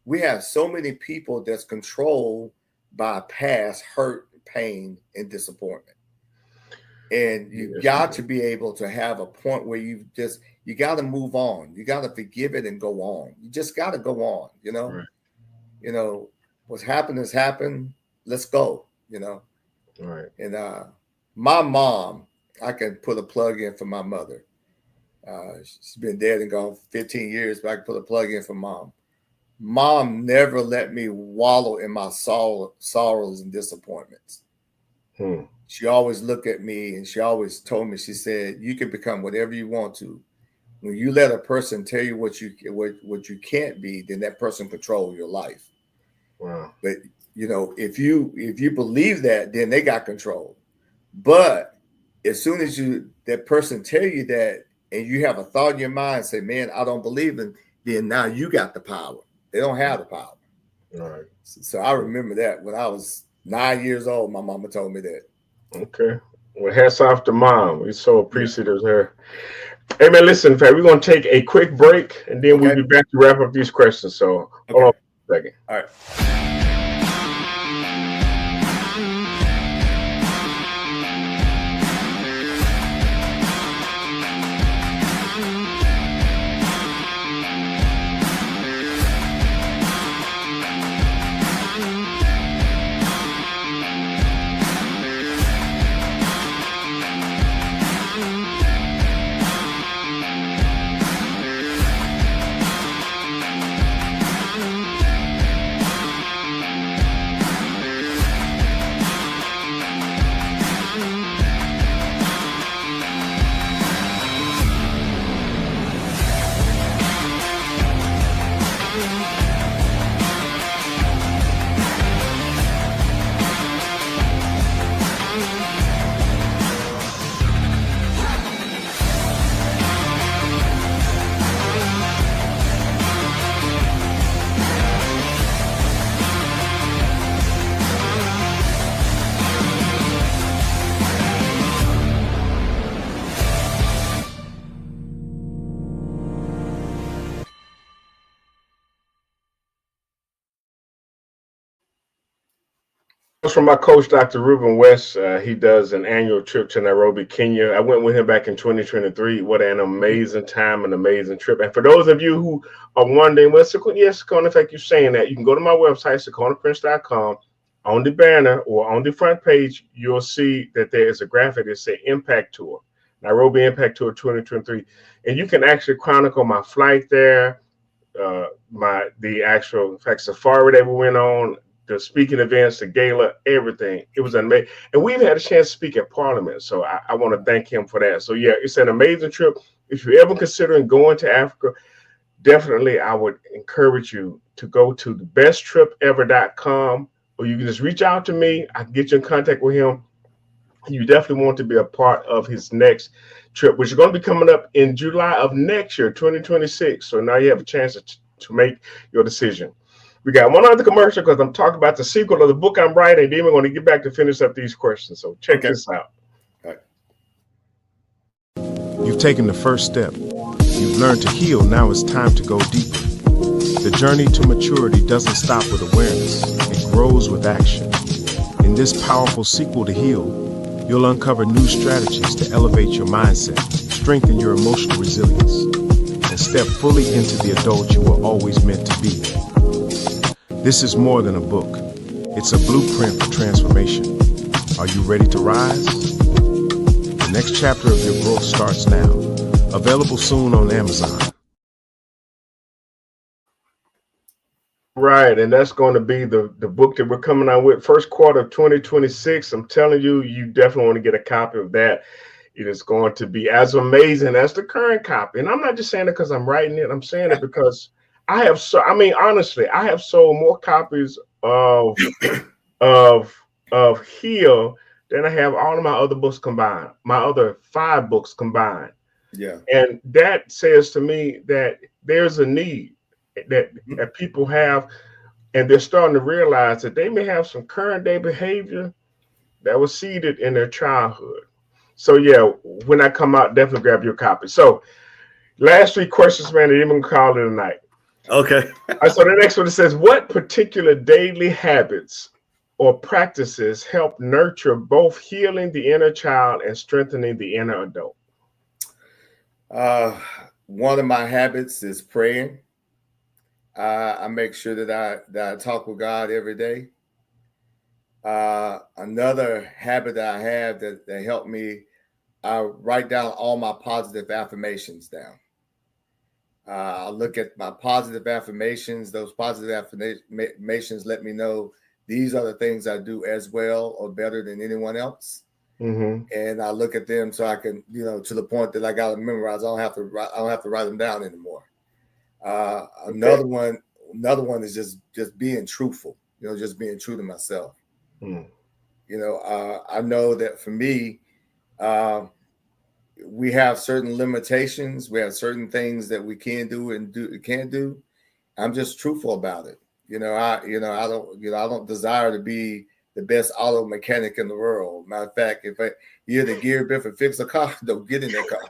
we have so many people that's controlled by past hurt, pain, and disappointment. And you got to be able to have a point where you got to move on. You got to forgive it and go on. You just got to go on, Right. What's happened has happened. Let's go, Right. And my mom, I can put a plug in for my mother. She's been dead and gone 15 years, but I can put a plug in for mom. Mom never let me wallow in my sorrows and disappointments. She always looked at me and she always told me, she said, you can become whatever you want to. When you let a person tell you what you can't be, then that person controls your life. Wow. But if you believe that, then they got control. But as soon as that person tell you that, and you have a thought in your mind, say, man, I don't believe in, then now you got the power. They don't have the power. Right. So I remember that when I was 9 years old, my mama told me that. Okay. Well, hats off to mom. We're so appreciative of her. Hey, man, listen, Pat, we're going to take a quick break, and then we'll be back to wrap up these questions. So hold on a second. All right. From my coach, Dr. Ruben West. He does an annual trip to Nairobi, Kenya. I went with him back in 2023. What an amazing time, an amazing trip. And for those of you who are wondering, well, yes, Sakona, in fact, you're saying that, you can go to my website, SakonaPrince.com. On the banner or on the front page, you'll see that there is a graphic that says Impact Tour, Nairobi Impact Tour 2023. And you can actually chronicle my flight there, the actual, in fact, safari that we went on, the speaking events, the gala, everything. It was amazing. And we've had a chance to speak at Parliament. So I want to thank him for that. So yeah, it's an amazing trip. If you're ever considering going to Africa, definitely I would encourage you to go to thebesttripever.com, or you can just reach out to me. I can get you in contact with him. You definitely want to be a part of his next trip, which is going to be coming up in July of next year, 2026. So now you have a chance to make your decision. We got one other commercial because I'm talking about the sequel of the book I'm writing. Then we're going to get back to finish up these questions. So check this out. All right. You've taken the first step. You've learned to heal. Now it's time to go deeper. The journey to maturity doesn't stop with awareness. It grows with action. In this powerful sequel to H.E.A.L, You'll uncover new strategies to elevate your mindset, strengthen your emotional resilience, and step fully into the adult you were always meant to be. This is more than a book. It's a blueprint for transformation. Are you ready to rise? The next chapter of your growth starts now. Available soon on Amazon. Right, and that's going to be the book that we're coming out with first quarter of 2026. I'm telling you, you definitely want to get a copy of that. It is going to be as amazing as the current copy. And I'm not just saying it because I'm writing it. I'm saying it because honestly, I have sold more copies of H.E.A.L than I have all of my other books combined, my other 5 books combined. Yeah. And that says to me that there's a need that people have, and they're starting to realize that they may have some current day behavior that was seeded in their childhood. So yeah, when I come out, definitely grab your copy. So last 3 questions, man, and even call it a night. Okay. So the next one, it says, what particular daily habits or practices help nurture both healing the inner child and strengthening the inner adult? One of my habits is praying. I make sure that I talk with God every day. Another habit that I have that helped me, I write down all my positive affirmations down. I look at my positive affirmations. Those positive affirmations let me know these are the things I do as well or better than anyone else. Mm-hmm. And I look at them so I can, to the point that I got to memorize. I don't have to write them down anymore. Another one is just being truthful. Just being true to myself. Mm. I know that for me, we have certain limitations. We have certain things that we can do and can't do. I'm just truthful about it. I don't desire to be the best auto mechanic in the world. Matter of fact, if you're the Gerry Binford fix a car, don't get in that car.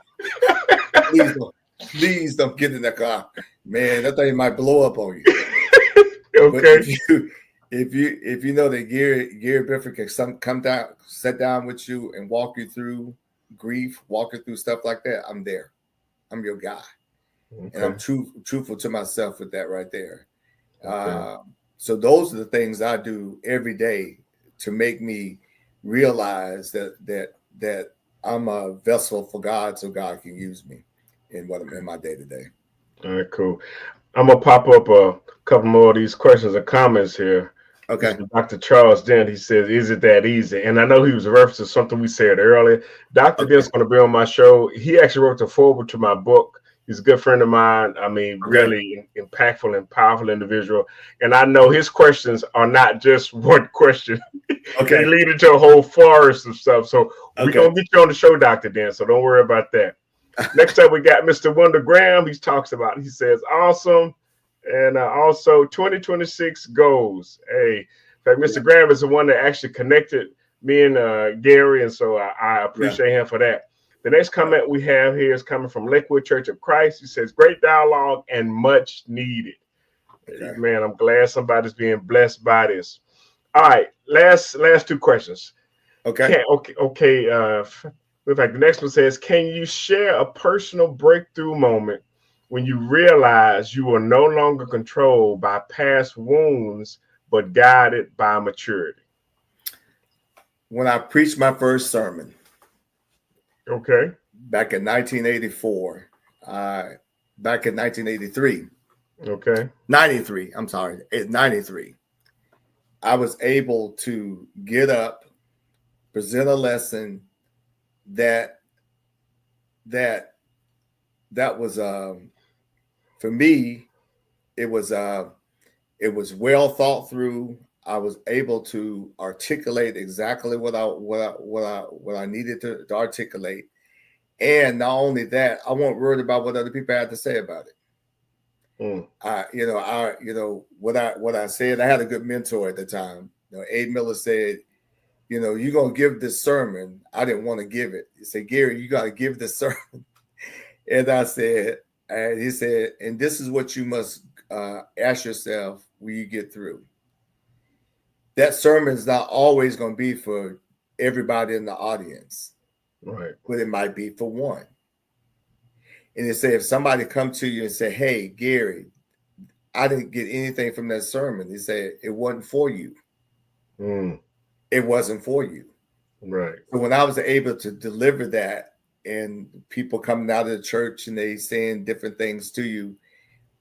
Please don't get in that car, man. That thing might blow up on you. Okay. But if you know that Gerry Binford can come down, sit down with you and walk you through grief, walk you through stuff like that, I'm there. I'm your guy. Okay. And I'm truthful to myself with that right there. Okay. So those are the things I do every day to make me realize that I'm a vessel for God, so God can use me in my day to day. All right, cool. I'm gonna pop up a couple more of these questions and comments here. Okay. Dr. Charles Dent, he says, "Is it that easy?" And I know he was referencing something we said earlier. Dr. Dent's going to be on my show. He actually wrote the foreword to my book. He's a good friend of mine. I mean, really impactful and powerful individual. And I know his questions are not just one question. They lead into a whole forest of stuff. So we're going to get you on the show, Dr. Dent. So don't worry about that. Next up, we got Mr. Wonder Graham. He says, awesome. And also 2026 goals. Hey, in fact, Mr. Graham is the one that actually connected me and Gerry. And so I appreciate him for that. The next comment we have here is coming from Lakewood Church of Christ. He says, great dialogue and much needed. Okay. Man, I'm glad somebody's being blessed by this. All right, last 2 questions. Okay. In fact, the next one says, can you share a personal breakthrough moment when you realize you are no longer controlled by past wounds, but guided by maturity? When I preached my first sermon. Okay. Back in 1984. Back in 1983. Okay. 93. I'm sorry. 93. I was able to get up, present a lesson that was for me, it was well thought through. I was able to articulate exactly what I needed to articulate, and not only that, I wasn't worried about what other people had to say about it. What I said. I had a good mentor at the time. H.E.A.L Miller said, you're gonna give this sermon. I didn't want to give it. He said, Gerry, you got to give this sermon. And I said, and he said, and this is what you must ask yourself when you get through. That sermon is not always going to be for everybody in the audience, Right. but it might be for one. And they say, if somebody come to you and say, hey, Gerry, I didn't get anything from that sermon. They say, it wasn't for you. It wasn't for you. Right. So when I was able to deliver that, and people coming out of the church and they saying different things to you,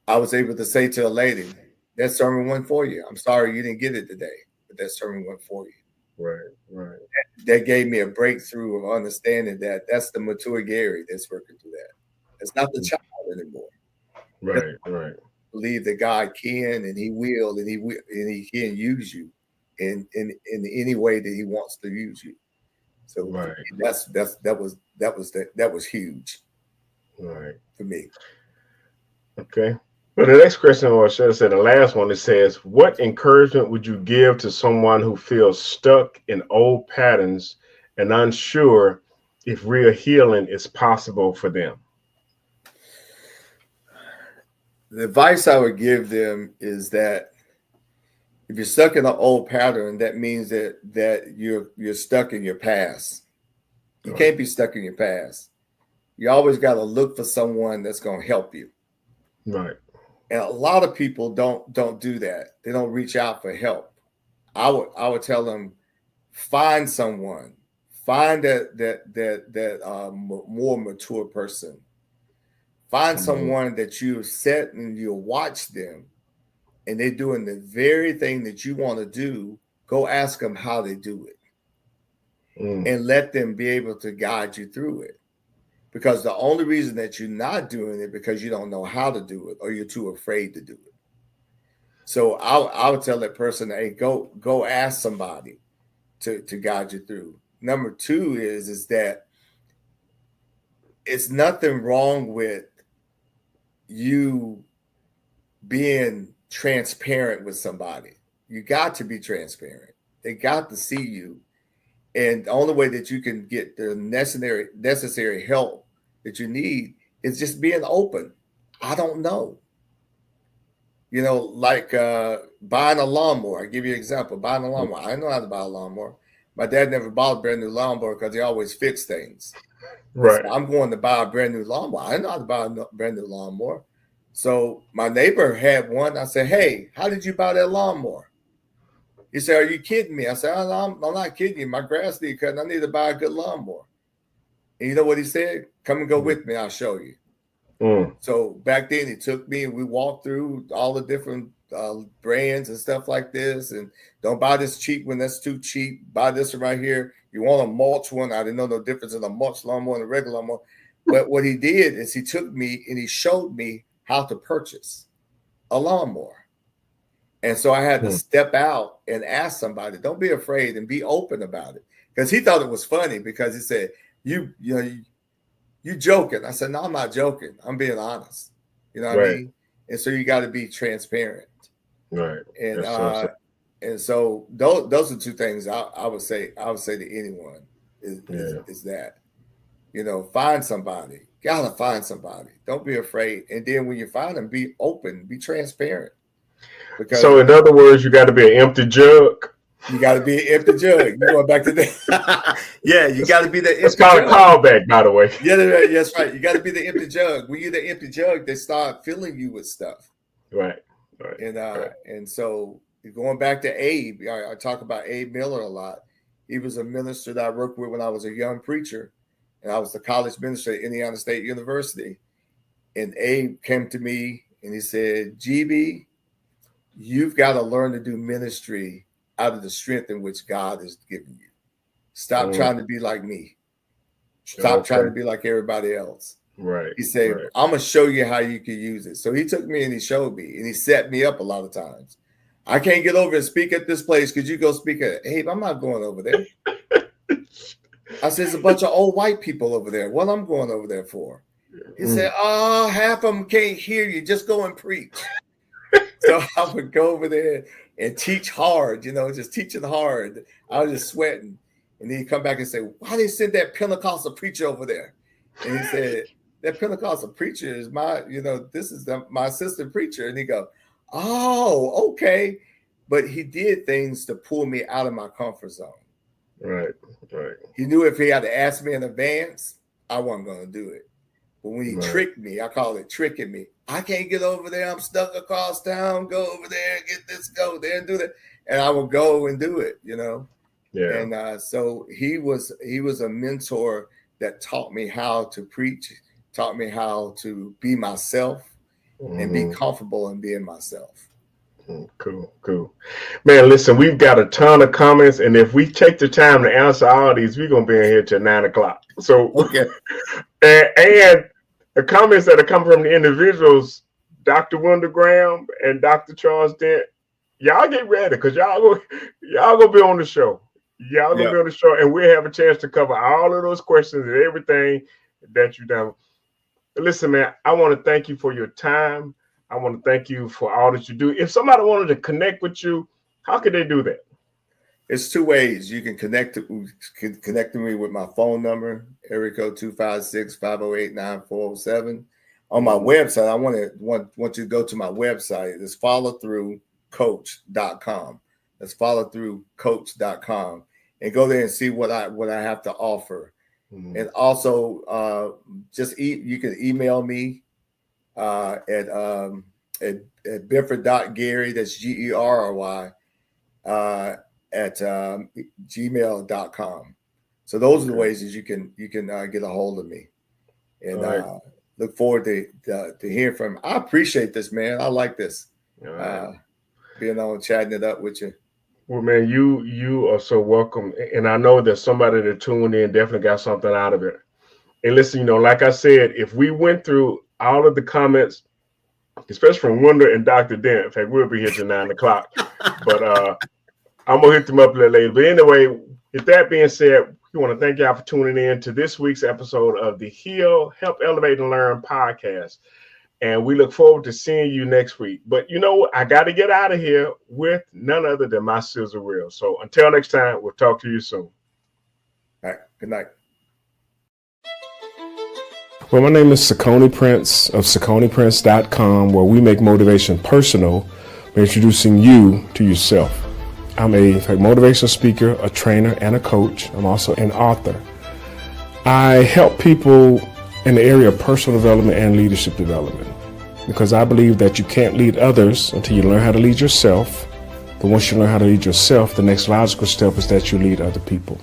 I was able to say to a lady, that sermon wasn't for you. I'm sorry you didn't get it today, but that sermon wasn't for you. Right. Right. That gave me a breakthrough of understanding that that's the mature Gerry that's working through that. It's not the child anymore. Right. Right. Believe that God can and He will, and He can use you in any way that He wants to use you. So right. that was huge. Right. For me. Okay. But the next question, or should I say the last one, it says, what encouragement would you give to someone who feels stuck in old patterns and unsure if real healing is possible for them? The advice I would give them is that if you're stuck in an old pattern, that means that you're stuck in your past. You can't be stuck in your past. You always got to look for someone that's going to help you. Right. And a lot of people don't do that. They don't reach out for help. I would tell them, find someone, find that more mature person. Find someone that you set and you'll watch them, and they're doing the very thing that you want to do. Go ask them how they do it, and let them be able to guide you through it. Because the only reason that you're not doing it because you don't know how to do it, or you're too afraid to do it. So I would tell that person, hey, go ask somebody to guide you through. Number two is that it's nothing wrong with you being transparent with somebody. You got to be transparent. They got to see you. And the only way that you can get the necessary help that you need is just being open. I don't know. You know, like buying a lawnmower. I'll give you an example. Buying a lawnmower. I know how to buy a lawnmower. My dad never bought a brand new lawnmower because he always fixed things. Right. So I'm going to buy a brand new lawnmower. I know how to buy a brand new lawnmower. So my neighbor had one. I said, hey, how did you buy that lawnmower? He said, are you kidding me? I said, I'm not kidding you. My grass needs cutting. I need to buy a good lawnmower. And you know what he said? Come and go with me. I'll show you. So back then he took me and we walked through all the different brands and stuff like this. And don't buy this cheap one. That's too cheap. Buy this one right here. You want a mulch one. I didn't know no difference in a mulch lawnmower and a regular lawnmower. But what he did is he took me and he showed me how to purchase a lawnmower. And so I had to step out and ask somebody, don't be afraid and be open about it. Because he thought it was funny because he said, you joking. I said, no, I'm not joking. I'm being honest. You know what I mean? And so you got to be transparent. Right. And so those are two things I would say to anyone is that, you know, find somebody. Gotta find somebody. Don't be afraid. And then when you find them, be open, be transparent. Because so in other words, you got to be an empty jug. You got to be an empty jug. You going back to that? Yeah, you got to be the empty jug. It's called a callback, by the way. Yeah, that's right. You got to be the empty jug. When you're the empty jug, they start filling you with stuff. Right. And so going back to Abe, I talk about Abe Miller a lot. He was a minister that I worked with when I was a young preacher, and I was the college minister at Indiana State University. And Abe came to me and he said, GB, you've got to learn to do ministry out of the strength in which God has given you. Stop trying to be like me. Stop trying to be like everybody else. Right. He said, I'm going to show you how you can use it. So he took me and he showed me and he set me up a lot of times. I can't get over and speak at this place. Could you go speak at it? Hey, I'm not going over there. I said, there's a bunch of old white people over there. What I'm going over there for? He said, oh, half of them can't hear you. Just go and preach. So I would go over there and teach hard, just teaching hard. I was just sweating. And then he'd come back and say, why they send that Pentecostal preacher over there? And he said, that Pentecostal preacher is this is my assistant preacher. And he go, oh, okay. But he did things to pull me out of my comfort zone. Right. He knew if he had to ask me in advance, I wasn't going to do it. But when he tricked me, I call it tricking me. I can't get over there. I'm stuck across town. Go over there, get this, go there and do that. And I would go and do it, you know. Yeah. And so he was a mentor that taught me how to preach, taught me how to be myself and be comfortable in being myself. Cool. Man, listen, we've got a ton of comments, and if we take the time to answer all these, we're going to be in here till 9 o'clock. So, okay. And the comments that are coming from the individuals, Dr. Wendell Graham and Dr. Charles Dent, y'all get ready, because y'all gonna be on the show. Y'all gonna be on the show, and we'll have a chance to cover all of those questions and everything that you've done. Listen, man, I want to thank you for your time. I want to thank you for all that you do. If somebody wanted to connect with you, how could they do that? It's two ways. You can connect to me with my phone number, area code 256-508-9407. On my website, I want you to go to my website. It's followthroughcoach.com. That's followthroughcoach.com, and go there and see what I have to offer. And also, you can email me at Binford.Gerry, that's Gerry, at gmail.com. So those are the ways that you can get a hold of me. And look forward to hearing from you. I appreciate this, man. I like this. Being on, chatting it up with you. Well, man, you are so welcome. And I know that somebody that tuned in definitely got something out of it. And listen, like I said, if we went through all of the comments, especially from Wendell and Dr. Dent, in fact, we'll be here till 9 o'clock. But I'm going to hit them up a little later. But anyway, with that being said, we want to thank y'all for tuning in to this week's episode of the H.E.A.L, Help Elevate and Learn podcast. And we look forward to seeing you next week. But I got to get out of here with none other than my sizzle reel. So until next time, we'll talk to you soon. All right. Good night. Well, my name is Sakoni Prince of SakoniPrince.com, where we make motivation personal by introducing you to yourself. I'm a motivational speaker, a trainer, and a coach. I'm also an author. I help people in the area of personal development and leadership development, because I believe that you can't lead others until you learn how to lead yourself. But once you learn how to lead yourself, the next logical step is that you lead other people.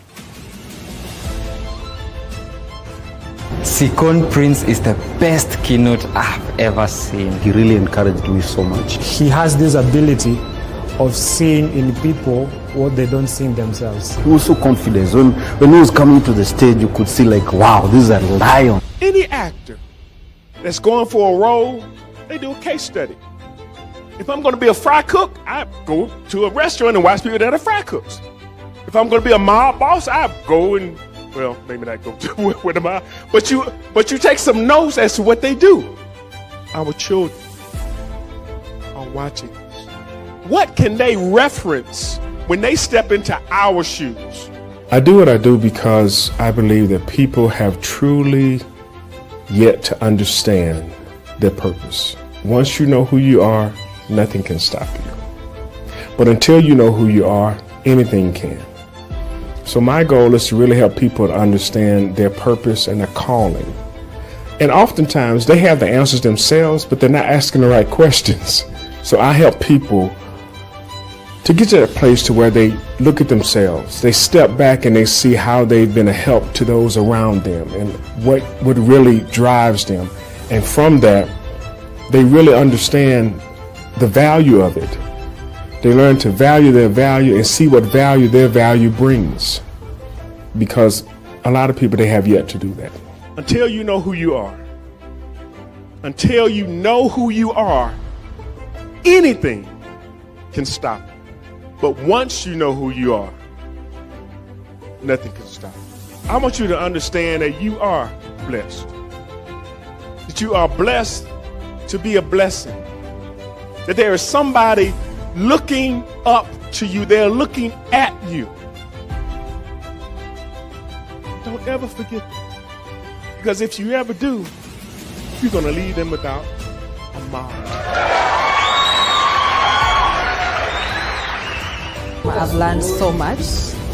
Sakoni Prince is the best keynote I've ever seen. He really encouraged me so much. He has this ability of seeing in people what they don't see in themselves. He was so confident. When he was coming to the stage, you could see like, wow, this is a lion. Any actor that's going for a role, they do a case study. If I'm going to be a fry cook, I go to a restaurant and watch people that are fry cooks. If I'm going to be a mob boss, I go and, well, maybe not go to where the mob, but you take some notes as to what they do. Our children are watching this. What can they reference when they step into our shoes? I do what I do because I believe that people have truly yet to understand their purpose. Once you know who you are, nothing can stop you. But until you know who you are, anything can. So my goal is to really help people to understand their purpose and their calling. And oftentimes they have the answers themselves, but they're not asking the right questions. So I help people to get to that place to where they look at themselves, they step back and they see how they've been a help to those around them and what really drives them. And from that, they really understand the value of it. They learn to value their value and see what value their value brings. Because a lot of people, they have yet to do that. Until you know who you are, anything can stop you. But once you know who you are, nothing can stop you. I want you to understand that you are blessed. That you are blessed to be a blessing. That there is somebody looking up to you. They're looking at you. Don't ever forget that. Because if you ever do, you're going to leave them without a mind. I've learned so much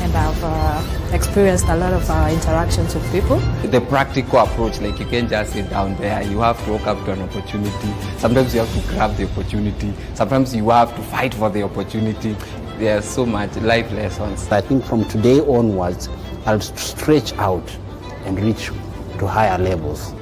and I've experienced a lot of interactions with people. The practical approach, like you can't just sit down there, you have to walk up to an opportunity. Sometimes you have to grab the opportunity. Sometimes you have to fight for the opportunity. There's so much life lessons. I think from today onwards, I'll stretch out and reach to higher levels.